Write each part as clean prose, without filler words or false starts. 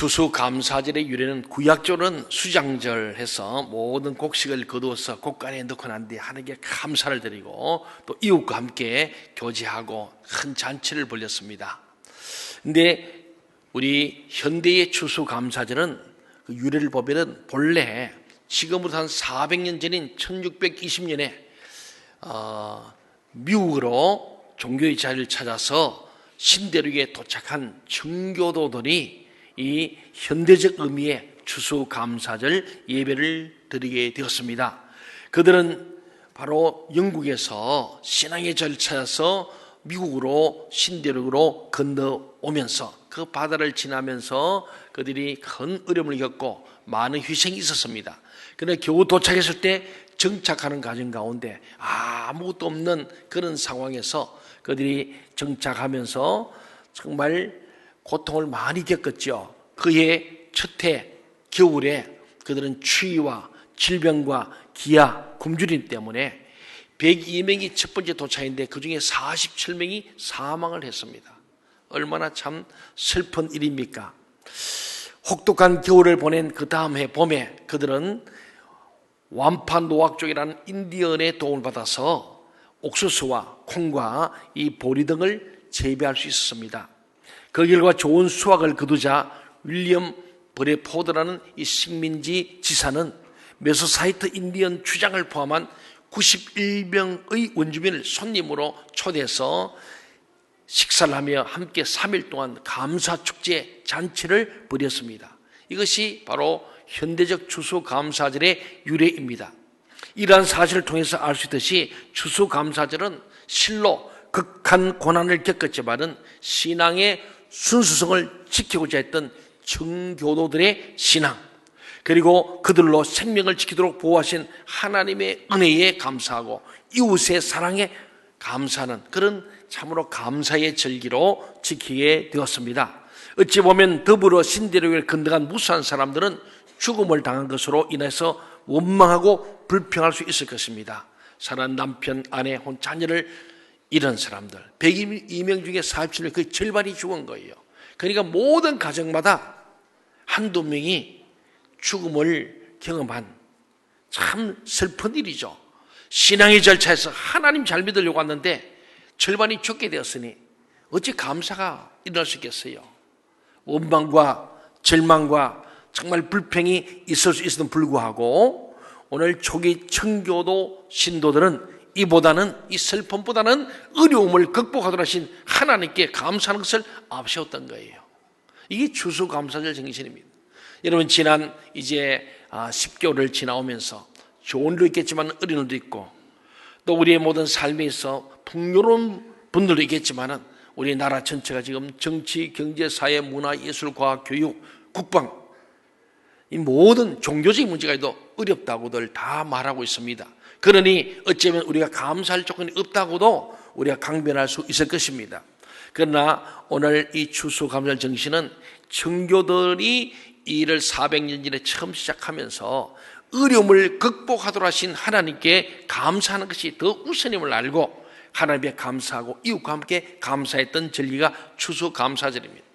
추수감사절의 유래는 구약적으로는 수장절 해서 모든 곡식을 거두어서 곡간에 넣고 난 뒤에 하나님께 감사를 드리고 또 이웃과 함께 교제하고 큰 잔치를 벌였습니다. 근데 우리 현대의 추수감사절은 그 유래를 보면 본래 지금부터 한 400년 전인 1620년에 미국으로 종교의 자리를 찾아서 신대륙에 도착한 청교도들이 이 현대적 의미의 추수감사절 예배를 드리게 되었습니다. 그들은 바로 영국에서 신앙의 절을 찾아서 미국으로 신대륙으로 건너오면서 그 바다를 지나면서 그들이 큰 어려움을 겪고 많은 희생이 있었습니다. 그러나 겨우 도착했을 때 정착하는 과정 가운데 아무것도 없는 그런 상황에서 그들이 정착하면서 정말 고통을 많이 겪었죠. 그해 첫해 겨울에 그들은 추위와 질병과 기아, 굶주림 때문에 102명이 첫 번째 도착인데 그중에 47명이 사망을 했습니다. 얼마나 참 슬픈 일입니까? 혹독한 겨울을 보낸 그 다음 해 봄에 그들은 완파노악 쪽이라는 인디언의 도움을 받아서 옥수수와 콩과 이 보리 등을 재배할 수 있었습니다. 그 결과 좋은 수확을 거두자 윌리엄 브레포드라는 이 식민지 지사는 메소사이트 인디언 주장을 포함한 91명의 원주민을 손님으로 초대해서 식사를 하며 함께 3일 동안 감사축제 잔치를 벌였습니다. 이것이 바로 현대적 추수감사절의 유래입니다. 이러한 사실을 통해서 알 수 있듯이 추수감사절은 실로 극한 고난을 겪었지만은 신앙의 순수성을 지키고자 했던 청교도들의 신앙, 그리고 그들로 생명을 지키도록 보호하신 하나님의 은혜에 감사하고 이웃의 사랑에 감사하는 그런 참으로 감사의 절기로 지키게 되었습니다. 어찌 보면 더불어 신대륙을 건너간 무수한 사람들은 죽음을 당한 것으로 인해서 원망하고 불평할 수 있을 것입니다. 사랑하는 남편, 아내, 혹은 자녀를 잃은 사람들 102명 중에 47명, 거의 절반이 죽은 거예요. 그러니까 모든 가정마다 한두 명이 죽음을 경험한 참 슬픈 일이죠. 신앙의 절차에서 하나님 잘 믿으려고 왔는데 절반이 죽게 되었으니 어찌 감사가 일어날 수 있겠어요. 원망과 절망과 정말 불평이 있을 수 있어도 불구하고 오늘 초기 청교도 신도들은 이 슬픔보다는 어려움을 극복하도록 하신 하나님께 감사하는 것을 앞세웠던 거예요. 이게 추수감사절 정신입니다. 여러분, 지난 이제 10개월을 지나오면서 좋은 일도 있겠지만 어려운 일도 있고 또 우리의 모든 삶에 있어 풍요로운 분들도 있겠지만은 우리 나라 전체가 지금 정치, 경제, 사회, 문화, 예술, 과학, 교육, 국방 이 모든 종교적인 문제가 있어도 어렵다고들 다 말하고 있습니다. 그러니 어쩌면 우리가 감사할 조건이 없다고도 우리가 강변할 수 있을 것입니다. 그러나 오늘 이 추수감사절 정신은 청교들이 이 일을 400년 전에 처음 시작하면서 어려움을 극복하도록 하신 하나님께 감사하는 것이 더 우선임을 알고 하나님께 감사하고 이웃과 함께 감사했던 절기가 추수감사절입니다.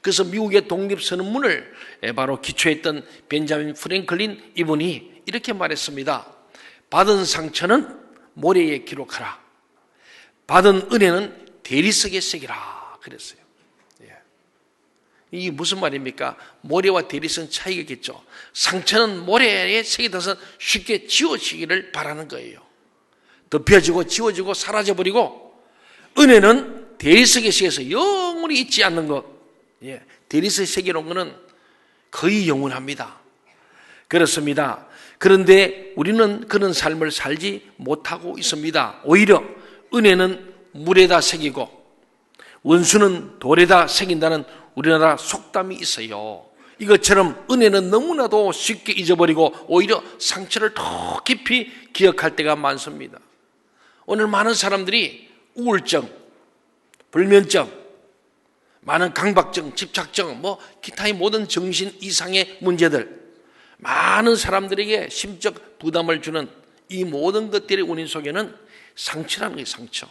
그래서 미국의 독립선언문을 바로 기초했던 벤자민 프랭클린 이분이 이렇게 말했습니다. 받은 상처는 모래에 기록하라. 받은 은혜는 대리석에 새기라. 그랬어요. 이게 무슨 말입니까? 모래와 대리석은 차이가 있겠죠. 상처는 모래에 새겨져서 쉽게 지워지기를 바라는 거예요. 덮여지고 지워지고 사라져버리고, 은혜는 대리석에 새겨서 영원히 잊지 않는 것. 대리석에 새겨놓은 것은 거의 영원합니다. 그렇습니다. 그런데 우리는 그런 삶을 살지 못하고 있습니다. 오히려 은혜는 물에다 새기고 원수는 돌에다 새긴다는 우리나라 속담이 있어요. 이것처럼 은혜는 너무나도 쉽게 잊어버리고 오히려 상처를 더 깊이 기억할 때가 많습니다. 오늘 많은 사람들이 우울증, 불면증, 많은 강박증, 집착증, 기타의 모든 정신 이상의 문제들, 많은 사람들에게 심적 부담을 주는 이 모든 것들의 원인 속에는 상처라는 게 상처.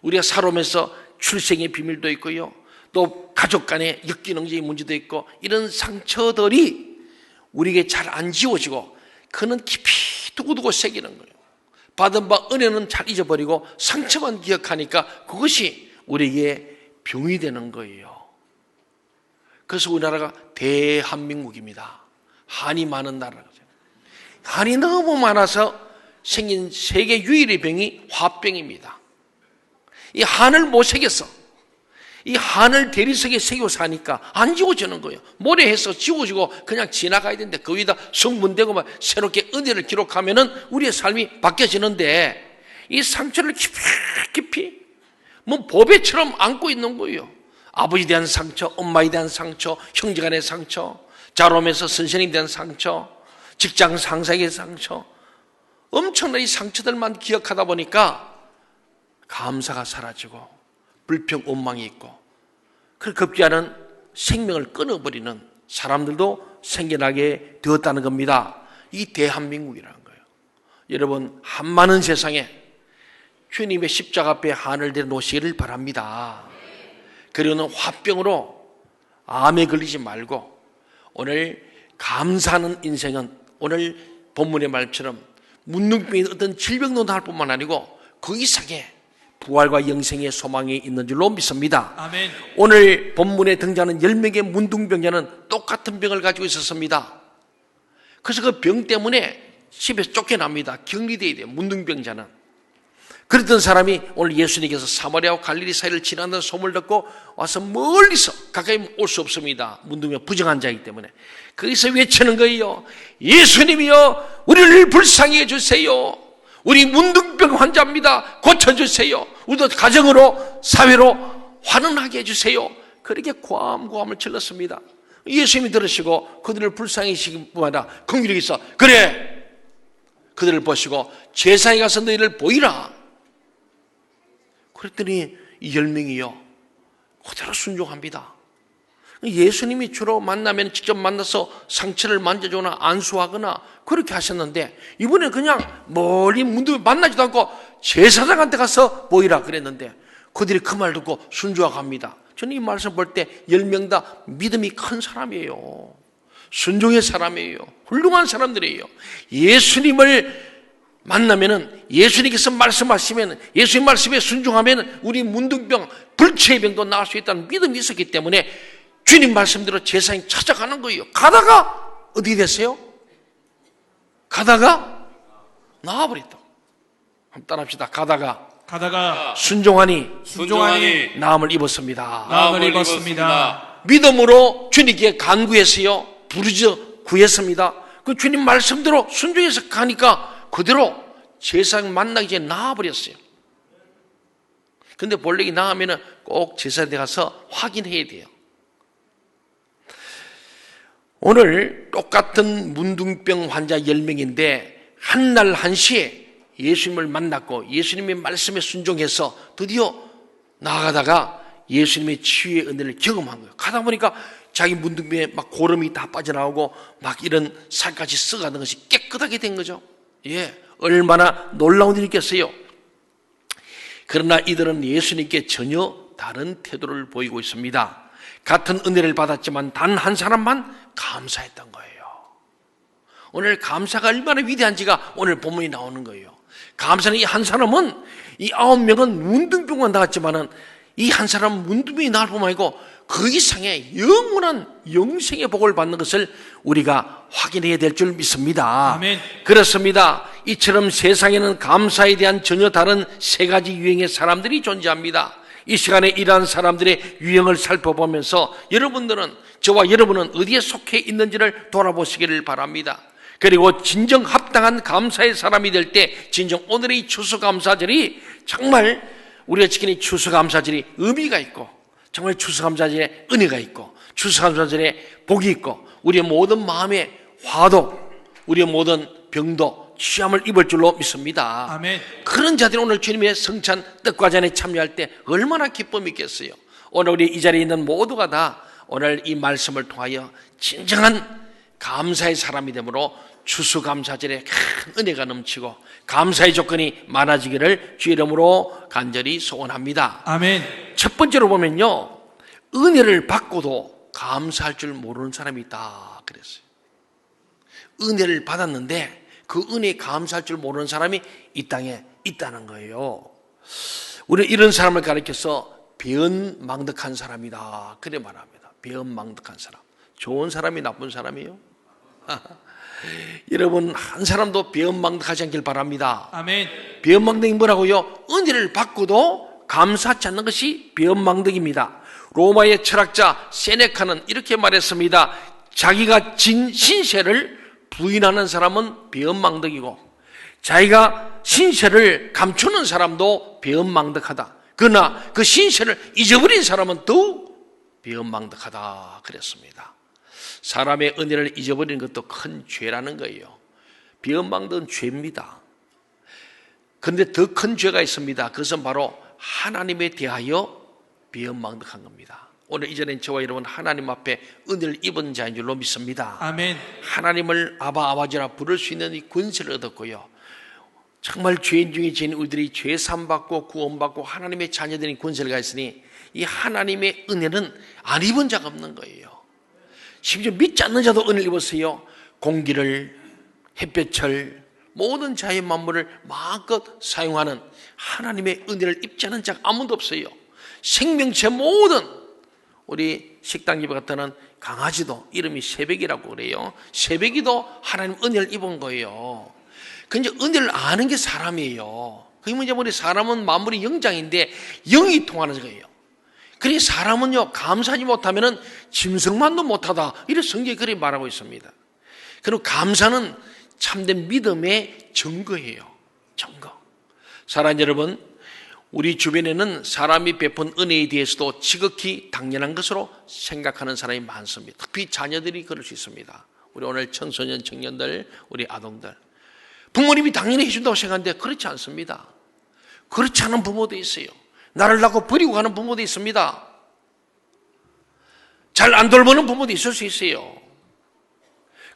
우리가 살아오면서 출생의 비밀도 있고요. 또 가족 간에 역기능적인 문제도 있고 이런 상처들이 우리에게 잘 안 지워지고 그는 깊이 두고두고 새기는 거예요. 받은 바 은혜는 잘 잊어버리고 상처만 기억하니까 그것이 우리에게 병이 되는 거예요. 그래서 우리나라가 대한민국입니다. 한이 많은 나라죠. 한이 너무 많아서 생긴 세계 유일의 병이 화병입니다. 이 한을 못 새겼어. 이 한을 대리석에 새겨 사니까 안 지워지는 거예요. 모래해서 지워지고 그냥 지나가야 되는데 거기다 성분되고 막 새롭게 은혜를 기록하면은 우리의 삶이 바뀌어지는데 이 상처를 깊이 뭐 보배처럼 안고 있는 거예요. 아버지에 대한 상처, 엄마에 대한 상처, 형제간의 상처, 자롬에서 선생님에 대한 상처, 직장 상사에게 상처, 엄청난 이 상처들만 기억하다 보니까 감사가 사라지고 불평, 원망이 있고 그 급지 않은 생명을 끊어버리는 사람들도 생겨나게 되었다는 겁니다. 이 대한민국이라는 거예요. 여러분, 한 많은 세상에 주님의 십자가 앞에 한을 내놓으시기를 바랍니다. 그리고는 화병으로 암에 걸리지 말고 오늘 감사하는 인생은 오늘 본문의 말처럼 문둥병이 어떤 질병도 나을 뿐만 아니고 그 이상의 부활과 영생의 소망이 있는 줄로 믿습니다. 아멘. 오늘 본문에 등장하는 10명의 문둥병자는 똑같은 병을 가지고 있었습니다. 그래서 그 병 때문에 집에서 쫓겨납니다. 격리되어야 돼요. 문둥병자는. 그랬던 사람이 오늘 예수님께서 사마리아와 갈릴리 사이를 지나는 소문을 듣고 와서 멀리서 가까이 올 수 없습니다. 문둥병 부정한 자이기 때문에. 거기서 외치는 거예요. 예수님이여 우리를 불쌍히 해주세요. 우리 문둥병 환자입니다. 고쳐주세요. 우리도 가정으로 사회로 환원하게 해주세요. 그렇게 고함을 질렀습니다. 예수님이 들으시고 그들을 불쌍히 여기시기 뿐 아니라 긍휼히 여기서 그래 그들을 보시고 제사에 가서 너희를 보이라. 그랬더니 이 10명이요 그대로 순종합니다. 예수님이 주로 만나면 직접 만나서 상처를 만져주거나 안수하거나 그렇게 하셨는데 이번에 그냥 멀리 문득 만나지도 않고 제사장한테 가서 보이라 그랬는데 그들이 그 말 듣고 순종하고 합니다. 저는 이 말씀 볼 때 10명 다 믿음이 큰 사람이에요. 순종의 사람이에요. 훌륭한 사람들이에요. 예수님을 만나면은 예수님께서 말씀하시면 예수님 말씀에 순종하면 우리 문둥병 불치의 병도 나을 수 있다는 믿음이 있었기 때문에 주님 말씀대로 제사장이 찾아가는 거예요. 가다가 어디 됐어요? 가다가 나와버렸다. 한번 따라합시다. 가다가 순종하니 나음을 입었습니다. 나음을 입었습니다. 믿음으로 주님께 간구했어요. 부르짖어 구했습니다. 그 주님 말씀대로 순종해서 가니까 그대로 제사장 만나기 전에 나와버렸어요. 근데 본래 나으면은 꼭 제사장에 가서 확인해야 돼요. 오늘 똑같은 문둥병 환자 10명인데 한날 한시에 예수님을 만났고 예수님의 말씀에 순종해서 드디어 나아가다가 예수님의 치유의 은혜를 경험한 거예요. 가다 보니까 자기 문둥병에 막 고름이 다 빠져나오고 막 이런 살까지 썩어가는 것이 깨끗하게 된 거죠. 예, 얼마나 놀라운 일이겠어요. 그러나 이들은 예수님께 전혀 다른 태도를 보이고 있습니다. 같은 은혜를 받았지만 단 한 사람만 감사했던 거예요. 오늘 감사가 얼마나 위대한지가 오늘 본문이 나오는 거예요. 감사는 이 한 사람은 이 9명은 문둥병만 나왔지만은 이 한 사람은 문둥병이 나을 뿐만 아니고 그 이상의 영원한 영생의 복을 받는 것을 우리가 확인해야 될 줄 믿습니다. 아멘. 그렇습니다. 이처럼 세상에는 감사에 대한 전혀 다른 세 가지 유형의 사람들이 존재합니다. 이 시간에 이러한 사람들의 유형을 살펴보면서 여러분들은 저와 여러분은 어디에 속해 있는지를 돌아보시기를 바랍니다. 그리고 진정 합당한 감사의 사람이 될 때 진정 오늘의 추수감사절이 정말 우리가 지키는 추수감사절이 의미가 있고 정말 추수감사절에 은혜가 있고 추수감사절에 복이 있고 우리의 모든 마음의 화도 우리의 모든 병도 취함을 입을 줄로 믿습니다. 아멘. 그런 자들이 오늘 주님의 성찬 떡과 잔에 참여할 때 얼마나 기쁨이 있겠어요. 오늘 우리 이 자리에 있는 모두가 다 오늘 이 말씀을 통하여 진정한 감사의 사람이 되므로 추수감사절에 큰 은혜가 넘치고 감사의 조건이 많아지기를 주의 이름으로 간절히 소원합니다. 아멘. 첫 번째로 보면요, 은혜를 받고도 감사할 줄 모르는 사람이 있다 그랬어요. 은혜를 받았는데 그 은혜에 감사할 줄 모르는 사람이 이 땅에 있다는 거예요. 우리는 이런 사람을 가리켜서 변망덕한 사람이다 그래 말합니다. 변망덕한 사람. 좋은 사람이 나쁜 사람이에요? 여러분 한 사람도 변망덕하지 않길 바랍니다. 아멘. 변망덕이 뭐라고요? 은혜를 받고도 감사하지 않는 것이 변망덕입니다. 로마의 철학자 세네카는 이렇게 말했습니다. 자기가 진 신세를 부인하는 사람은 변망덕이고 자기가 신세를 감추는 사람도 변망덕하다. 그러나 그 신세를 잊어버린 사람은 더욱 변망덕하다 그랬습니다. 사람의 은혜를 잊어버리는 것도 큰 죄라는 거예요. 변망덕은 죄입니다. 그런데 더 큰 죄가 있습니다. 그것은 바로 하나님에 대하여 변망덕한 겁니다. 오늘 이전엔 저와 여러분 하나님 앞에 은혜를 입은 자인 줄로 믿습니다. 아멘. 하나님을 아버지라 부를 수 있는 이 권세를 얻었고요. 정말 죄인 중에 죄인 우리들이 죄 사함받고 구원받고 하나님의 자녀들인 권세를 가졌으니 이 하나님의 은혜는 안 입은 자가 없는 거예요. 심지어 믿지 않는 자도 은혜를 입었어요. 공기를, 햇볕을, 모든 자연 만물을 마음껏 사용하는 하나님의 은혜를 입지 않은 자가 아무도 없어요. 생명체 모든 우리 식당 집에 갔다는 강아지도 이름이 새벽이라고 그래요. 새벽이도 하나님 은혜를 입은 거예요. 근데 은혜를 아는 게 사람이에요. 그게 뭐냐면 우리 사람은 만물이 영장인데 영이 통하는 거예요. 그러니 사람은요 감사하지 못하면은 짐승만도 못하다. 이런 성경이 그렇게 말하고 있습니다. 그리고 감사는 참된 믿음의 증거예요. 증거. 사랑하는 여러분, 우리 주변에는 사람이 베푼 은혜에 대해서도 지극히 당연한 것으로 생각하는 사람이 많습니다. 특히 자녀들이 그럴 수 있습니다. 우리 오늘 청소년, 청년들, 우리 아동들. 부모님이 당연히 해준다고 생각하는데 그렇지 않습니다. 그렇지 않은 부모도 있어요. 나를 낳고 버리고 가는 부모도 있습니다. 잘 안 돌보는 부모도 있을 수 있어요.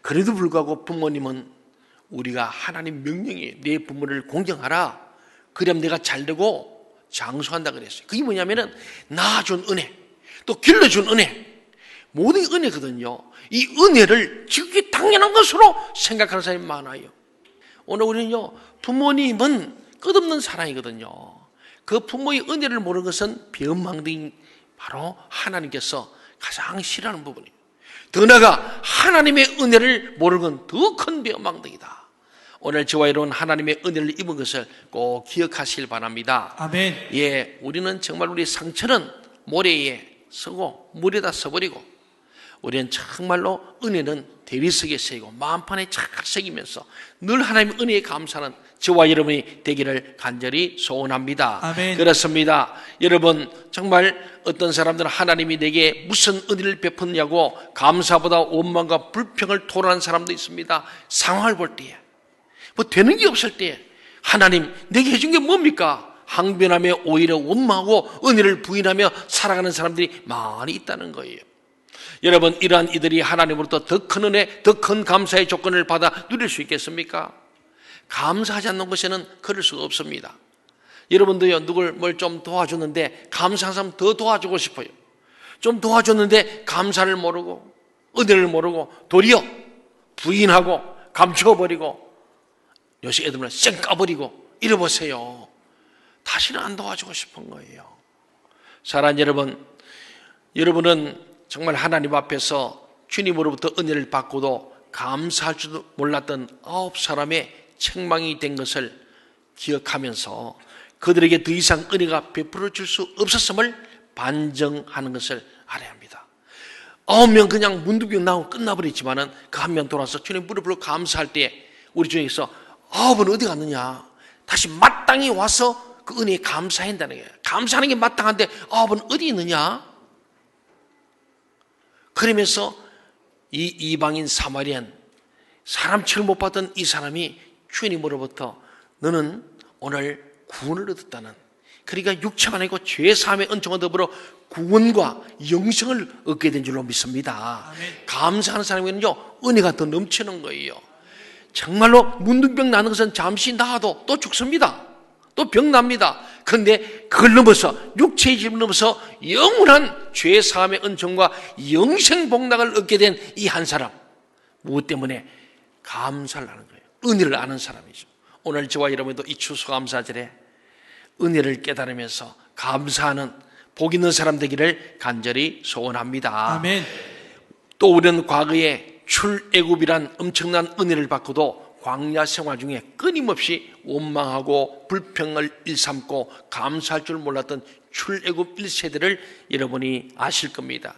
그래도 불구하고 부모님은 우리가 하나님 명령이 내 부모를 공경하라. 그럼 내가 잘되고 장수한다 그랬어요. 그게 뭐냐면은 낳아준 은혜, 또 길러준 은혜, 모든 은혜거든요. 이 은혜를 지극히 당연한 것으로 생각하는 사람이 많아요. 오늘 우리는요 부모님은 끝없는 사랑이거든요. 그 부모의 은혜를 모르는 것은 변망덕인 바로 하나님께서 가장 싫어하는 부분이에요. 더 나아가 하나님의 은혜를 모르는 건 더 큰 변망덕이다. 오늘 저와 여러분 하나님의 은혜를 입은 것을 꼭 기억하시길 바랍니다. 아멘. 예, 우리는 정말 우리 상처는 모래에 서고 물에다 써버리고 우리는 정말로 은혜는 대리석에 새기고 마음판에 착 새기면서 늘 하나님의 은혜에 감사하는 저와 여러분이 되기를 간절히 소원합니다. 아멘. 그렇습니다. 여러분 정말 어떤 사람들은 하나님이 내게 무슨 은혜를 베푸느냐고 감사보다 원망과 불평을 토로하는 사람도 있습니다. 상황을 볼 때에 뭐 되는 게 없을 때에 하나님 내게 해준 게 뭡니까? 항변하며 오히려 원망하고 은혜를 부인하며 살아가는 사람들이 많이 있다는 거예요. 여러분 이러한 이들이 하나님으로부터 더 큰 은혜, 더 큰 감사의 조건을 받아 누릴 수 있겠습니까? 감사하지 않는 것에는 그럴 수가 없습니다. 여러분도요 누굴 뭘 좀 도와줬는데 감사한 사람 더 도와주고 싶어요. 좀 도와줬는데 감사를 모르고 은혜를 모르고 도리어 부인하고 감춰버리고 요새 애들은 쌩 까버리고 이래보세요. 다시는 안 도와주고 싶은 거예요. 사랑하는 여러분, 여러분은 정말 하나님 앞에서 주님으로부터 은혜를 받고도 감사할 줄도 몰랐던 9사람의 책망이 된 것을 기억하면서 그들에게 더 이상 은혜가 베풀어 줄 수 없었음을 반증하는 것을 알아야 합니다. 9명 그냥 문두병 나오고 끝나버렸지만은 그 한 명 돌아서 주님 무릎으로 감사할 때 우리 중에서 9은 어디 갔느냐? 다시 마땅히 와서 그 은혜에 감사한다는 거예요. 감사하는 게 마땅한데 9은 어디 있느냐? 그러면서 이 이방인 사마리안 사람 취급 못 받던 이 사람이 주님으로부터 너는 오늘 구원을 얻었다는, 그러니까 육체가 아니고 죄사함의 은총과 더불어 구원과 영생을 얻게 된 줄로 믿습니다. 아멘. 감사하는 사람에게는요 은혜가 더 넘치는 거예요. 정말로 문둥병 나는 것은 잠시 나아도 또 죽습니다. 또 병납니다. 그런데 그걸 넘어서 육체의 집을 넘어서 영원한 죄 사함의 은총과 영생 복락을 얻게 된 이 한 사람, 무엇 때문에? 감사를 하는 거예요. 은혜를 아는 사람이죠. 오늘 저와 여러분도 이 추수감사절에 은혜를 깨달으면서 감사하는 복 있는 사람 되기를 간절히 소원합니다. 아멘. 또 우리는 과거에 출애굽이란 엄청난 은혜를 받고도 광야 생활 중에 끊임없이 원망하고 불평을 일삼고 감사할 줄 몰랐던 출애굽 1세대를 여러분이 아실 겁니다.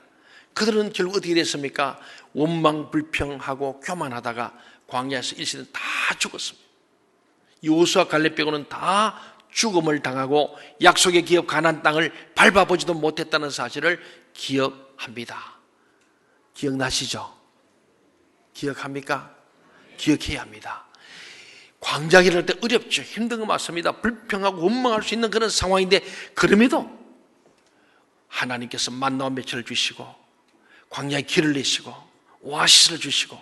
그들은 결국 어떻게 됐습니까? 원망 불평하고 교만하다가 광야에서 1세대는 다 죽었습니다. 여호수아 갈렙 빼고는 다 죽음을 당하고 약속의 기업 가나안 땅을 밟아보지도 못했다는 사실을 기억합니다. 기억나시죠? 기억합니까? 기억해야 합니다. 광야길을 할 때 어렵죠. 힘든 거 맞습니다. 불평하고 원망할 수 있는 그런 상황인데 그럼에도 하나님께서 만나와 며칠을 주시고 광야의 길을 내시고 오아시스를 주시고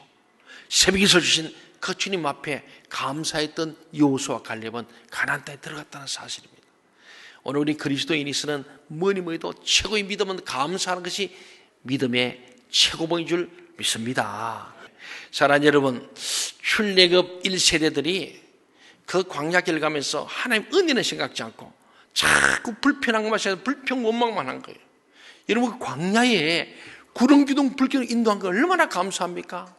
새벽에서 주신 그 주님 앞에 감사했던 여호수아 갈렙은 가나안 땅에 들어갔다는 사실입니다. 오늘 우리 그리스도인이 쓰는 뭐니 뭐니도 최고의 믿음은 감사하는 것이 믿음의 최고봉인 줄 믿습니다. 사랑하는 여러분, 출애굽 1세대들이 그 광야길 가면서 하나님 은혜는 생각지 않고 자꾸 불편한 것만 생각해서 불평 원망만 한 거예요. 여러분, 그 광야에 구름기둥 불길을 인도한 거 얼마나 감사합니까?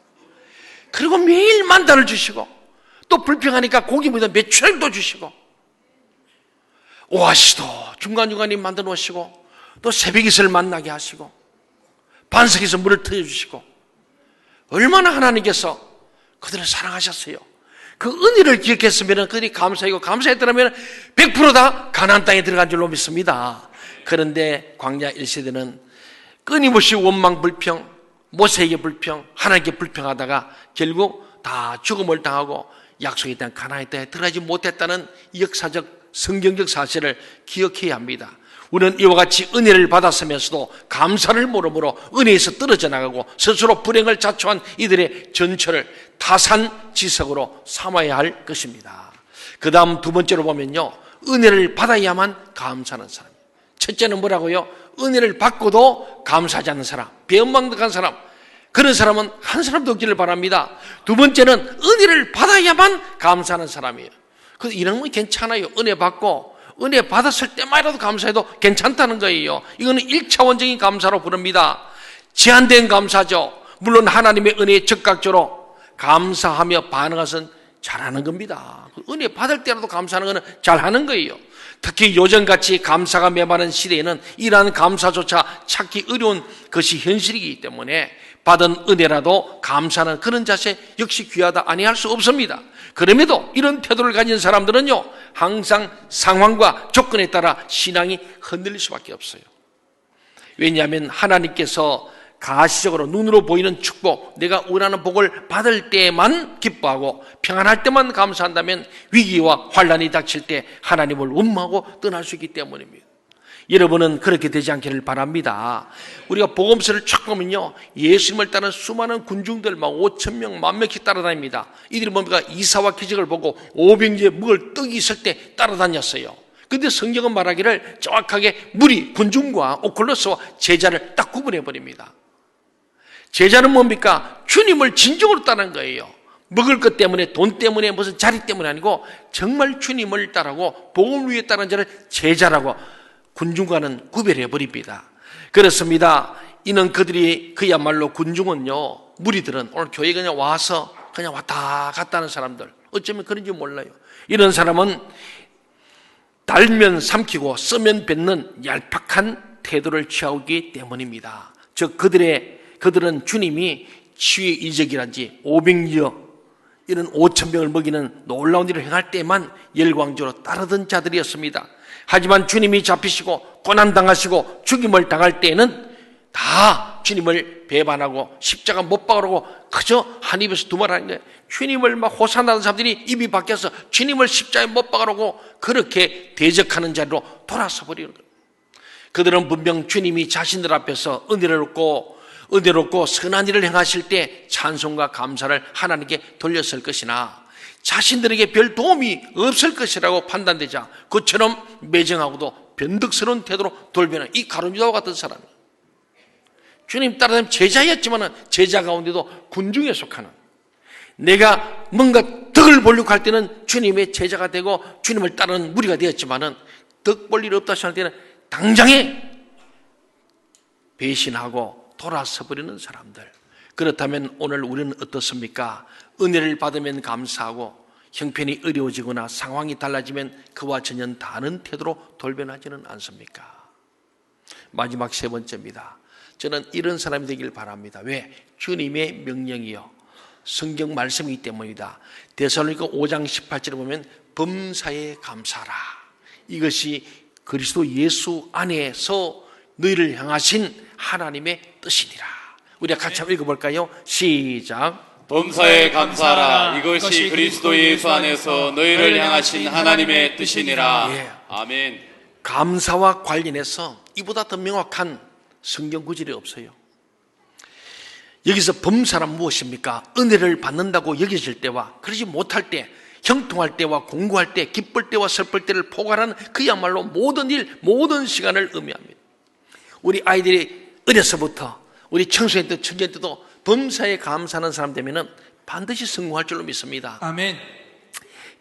그리고 매일 만다를 주시고 또 불평하니까 고기 먹이다 메추라기도 주시고 오아시도 중간중간에 만들어 놓으시고 또 새벽이슬 만나게 하시고 반석에서 물을 터져주시고 얼마나 하나님께서 그들을 사랑하셨어요. 그 은혜를 기억했으면 그들이 감사하고 감사했더라면 100%다 가나안 땅에 들어간 줄로 믿습니다. 그런데 광야 1세대는 끊임없이 원망 불평, 모세에게 불평, 하나님께 불평하다가 결국 다 죽음을 당하고 약속에 대한 가나안 땅에 들어가지 못했다는 역사적 성경적 사실을 기억해야 합니다. 우리는 이와 같이 은혜를 받았으면서도 감사를 모르므로 은혜에서 떨어져 나가고 스스로 불행을 자초한 이들의 전철을 타산지석으로 삼아야 할 것입니다. 그 다음 두 번째로 보면요, 은혜를 받아야만 감사하는 사람. 첫째는 뭐라고요? 은혜를 받고도 감사하지 않는 사람, 배은망덕한 사람, 그런 사람은 한 사람도 없기를 바랍니다. 두 번째는 은혜를 받아야만 감사하는 사람이에요. 이런 건 괜찮아요. 은혜 받고 은혜 받았을 때만이라도 감사해도 괜찮다는 거예요. 이거는 1차원적인 감사로 부릅니다. 제한된 감사죠. 물론 하나님의 은혜에 적극적으로 감사하며 반응하는 것은 잘하는 겁니다. 은혜 받을 때라도 감사하는 것은 잘하는 거예요. 특히 요즘같이 감사가 메마른 시대에는 이러한 감사조차 찾기 어려운 것이 현실이기 때문에 받은 은혜라도 감사하는 그런 자세 역시 귀하다 아니할 수 없습니다. 그럼에도 이런 태도를 가진 사람들은요, 항상 상황과 조건에 따라 신앙이 흔들릴 수밖에 없어요. 왜냐하면 하나님께서 가시적으로 눈으로 보이는 축복, 내가 원하는 복을 받을 때만 기뻐하고 평안할 때만 감사한다면 위기와 환난이 닥칠 때 하나님을 원망하고 떠날 수 있기 때문입니다. 여러분은 그렇게 되지 않기를 바랍니다. 우리가 복음서를 쭉 보면요, 예수님을 따르는 수많은 군중들 막 5,000명, 10,000명씩 따라다닙니다. 이들이 뭡니까? 이사와 기적을 보고 오병이에 먹을 떡이 있을 때 따라다녔어요. 근데 성경은 말하기를 정확하게 무리, 군중과 오클로스와 제자를 딱 구분해 버립니다. 제자는 뭡니까? 주님을 진정으로 따르는 거예요. 먹을 것 때문에, 돈 때문에, 무슨 자리 때문에 아니고 정말 주님을 따르고 복음을 위해 따르는 자를 제자라고 군중과는 구별해 버립니다. 그렇습니다. 이는 그들이 그야말로 군중은요, 무리들은 오늘 교회에 그냥 와서 그냥 왔다 갔다 하는 사람들, 어쩌면 그런지 몰라요. 이런 사람은 달면 삼키고 쓰면 뱉는 얄팍한 태도를 취하기 때문입니다. 즉 그들은 주님이 치유의 이적이란지 500여 이런 5,000명을 먹이는 놀라운 일을 행할 때만 열광적으로 따르던 자들이었습니다. 하지만 주님이 잡히시고 고난당하시고 죽임을 당할 때에는 다 주님을 배반하고 십자가 못 박으라고 그저 한 입에서 두 말 하는 거예요. 주님을 막 호산하는 사람들이 입이 바뀌어서 주님을 십자가에 못 박으라고 그렇게 대적하는 자리로 돌아서 버리는 거예요. 그들은 분명 주님이 자신들 앞에서 은혜롭고 선한 일을 행하실 때 찬송과 감사를 하나님께 돌렸을 것이나 자신들에게 별 도움이 없을 것이라고 판단되자 그처럼 매정하고도 변덕스러운 태도로 돌변한 이 가룟유다와 같은 사람, 주님 따르는 제자였지만 제자 가운데도 군중에 속하는, 내가 뭔가 덕을 보려고 할 때는 주님의 제자가 되고 주님을 따르는 무리가 되었지만 덕 볼 일 없다 생각할 때는 당장에 배신하고 돌아서 버리는 사람들. 그렇다면 오늘 우리는 어떻습니까? 은혜를 받으면 감사하고 형편이 어려워지거나 상황이 달라지면 그와 전혀 다른 태도로 돌변하지는 않습니까? 마지막 세 번째입니다. 저는 이런 사람이 되길 바랍니다. 왜? 주님의 명령이요, 성경 말씀이기 때문이다. 데살로니가 5장 18절에 보면 범사에 감사하라. 이것이 그리스도 예수 안에서 너희를 향하신 하나님의 뜻이니라. 우리가 같이 한번 읽어볼까요? 시작. 범사에 감사하라. 이것이 그리스도 예수 안에서 너희를 향하신 하나님의 뜻이니라. 예. 아멘. 감사와 관련해서 이보다 더 명확한 성경 구절이 없어요. 여기서 범사란 무엇입니까? 은혜를 받는다고 여겨질 때와 그러지 못할 때, 형통할 때와 공고할 때, 기쁠 때와 슬플 때를 포괄하는 그야말로 모든 일, 모든 시간을 의미합니다. 우리 아이들이 어려서부터 우리 청소년 때, 청년 때도 범사에 감사하는 사람 되면은 반드시 성공할 줄로 믿습니다. 아멘.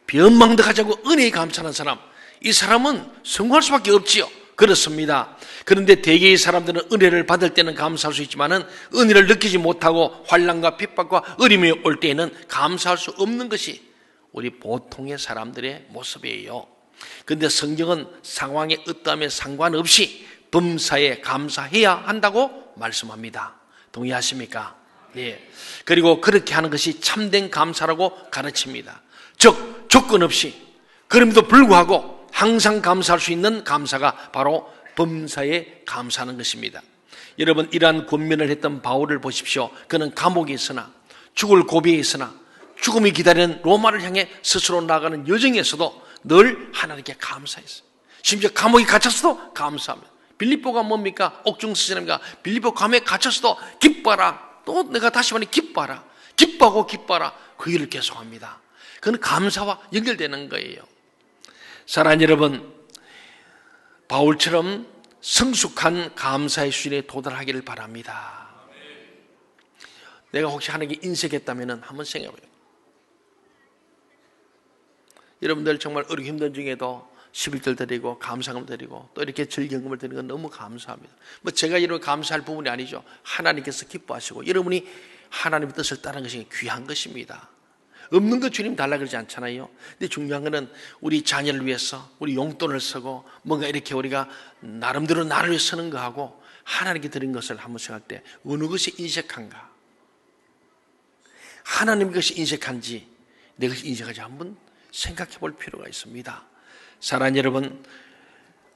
변망덕하자고 은혜에 감사하는 사람, 이 사람은 성공할 수밖에 없지요. 그렇습니다. 그런데 대개의 사람들은 은혜를 받을 때는 감사할 수 있지만은 은혜를 느끼지 못하고 환난과 핍박과 어려움이 올 때에는 감사할 수 없는 것이 우리 보통의 사람들의 모습이에요. 그런데 성경은 상황에 어떠함에 상관없이 범사에 감사해야 한다고 말씀합니다. 동의하십니까? 네. 그리고 그렇게 하는 것이 참된 감사라고 가르칩니다. 즉 조건 없이, 그럼에도 불구하고 항상 감사할 수 있는 감사가 바로 범사에 감사하는 것입니다. 여러분, 이러한 권면을 했던 바울을 보십시오. 그는 감옥에 있으나, 죽을 고비에 있으나, 죽음이 기다리는 로마를 향해 스스로 나아가는 여정에서도 늘 하나님께 감사했어요. 심지어 감옥에 갇혔어도 감사합니다. 빌립보가 뭡니까? 옥중스승입니까? 빌립보 감옥에 갇혔어도 기뻐하라. 또 내가 다시 말해 기뻐하라. 기뻐하고 기뻐하라. 그 일을 계속합니다. 그건 감사와 연결되는 거예요. 사랑하는 여러분, 바울처럼 성숙한 감사의 수준에 도달하기를 바랍니다. 내가 혹시 하나님께 인색했다면 한번 생각해봐요. 여러분들 정말 어렵고 힘든 중에도 11절 드리고 감사금 드리고 또 이렇게 절경금을 드리는 건 너무 감사합니다. 뭐 제가 이런 감사할 부분이 아니죠. 하나님께서 기뻐하시고 여러분이 하나님의 뜻을 따르는 것이 귀한 것입니다. 없는 거 주님 달라 그러지 않잖아요. 근데 중요한 거는 우리 자녀를 위해서 우리 용돈을 쓰고 뭔가 이렇게 우리가 나름대로 나를 위해 쓰는 거하고 하나님께 드린 것을 한번 생각할 때 어느 것이 인색한가? 하나님 것이 인색한지 내 것이 인색한지 한번 생각해 볼 필요가 있습니다. 사랑하는 여러분,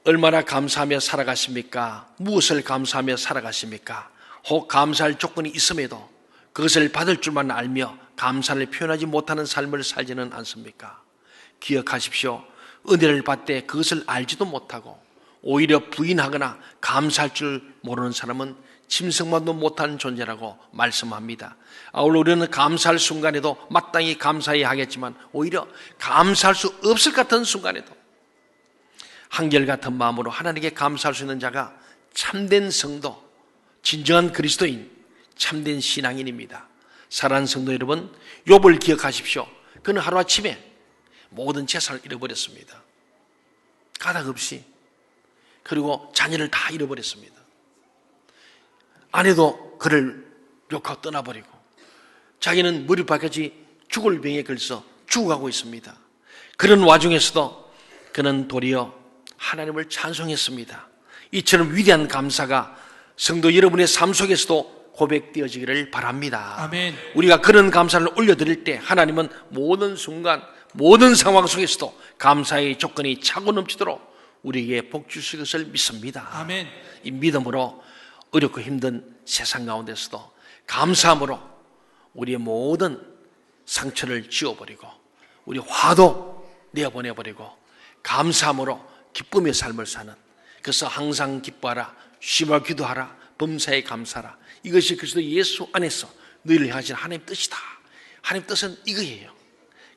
얼마나 감사하며 살아가십니까? 무엇을 감사하며 살아가십니까? 혹 감사할 조건이 있음에도 그것을 받을 줄만 알며 감사를 표현하지 못하는 삶을 살지는 않습니까? 기억하십시오. 은혜를 받되 그것을 알지도 못하고 오히려 부인하거나 감사할 줄 모르는 사람은 짐승만도 못하는 존재라고 말씀합니다. 아울러 우리는 감사할 순간에도 마땅히 감사해야 하겠지만 오히려 감사할 수 없을 것 같은 순간에도 한결같은 마음으로 하나님께 감사할 수 있는 자가 참된 성도, 진정한 그리스도인, 참된 신앙인입니다. 사랑하는 성도 여러분, 욥을 기억하십시오. 그는 하루아침에 모든 재산을 잃어버렸습니다. 가닥 없이. 그리고 자녀를 다 잃어버렸습니다. 아내도 그를 욕하고 떠나버리고 자기는 무릎팍까지 죽을 병에 걸쳐 죽어가고 있습니다. 그런 와중에서도 그는 도리어 하나님을 찬송했습니다. 이처럼 위대한 감사가 성도 여러분의 삶 속에서도 고백되어지기를 바랍니다. 아멘. 우리가 그런 감사를 올려드릴 때 하나님은 모든 순간 모든 상황 속에서도 감사의 조건이 차고 넘치도록 우리에게 복 주실 것을 믿습니다. 아멘. 이 믿음으로 어렵고 힘든 세상 가운데서도 감사함으로 우리의 모든 상처를 지워버리고 우리 화도 내어보내버리고 감사함으로 기쁨의 삶을 사는, 그래서 항상 기뻐하라, 쉬며 기도하라, 범사에 감사하라. 이것이 그리스도 예수 안에서 너희를 향하신 하나님의 뜻이다. 하나님의 뜻은 이거예요.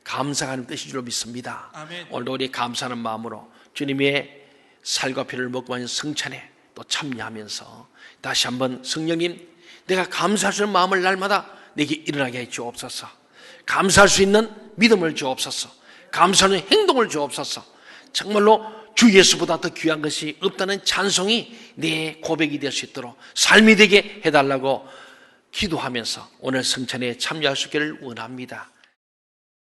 감사하는 뜻인 줄 믿습니다. 아멘. 오늘도 우리 감사하는 마음으로 주님의 살과 피를 먹고 하는 성찬에 또 참여하면서 다시 한번 성령님, 내가 감사할 수 있는 마음을 날마다 내게 일어나게 해 주옵소서. 감사할 수 있는 믿음을 주옵소서. 감사하는 행동을 주옵소서. 정말로 주 예수보다 더 귀한 것이 없다는 찬송이 내 고백이 될 수 있도록 삶이 되게 해달라고 기도하면서 오늘 성찬에 참여할 수 있기를 원합니다.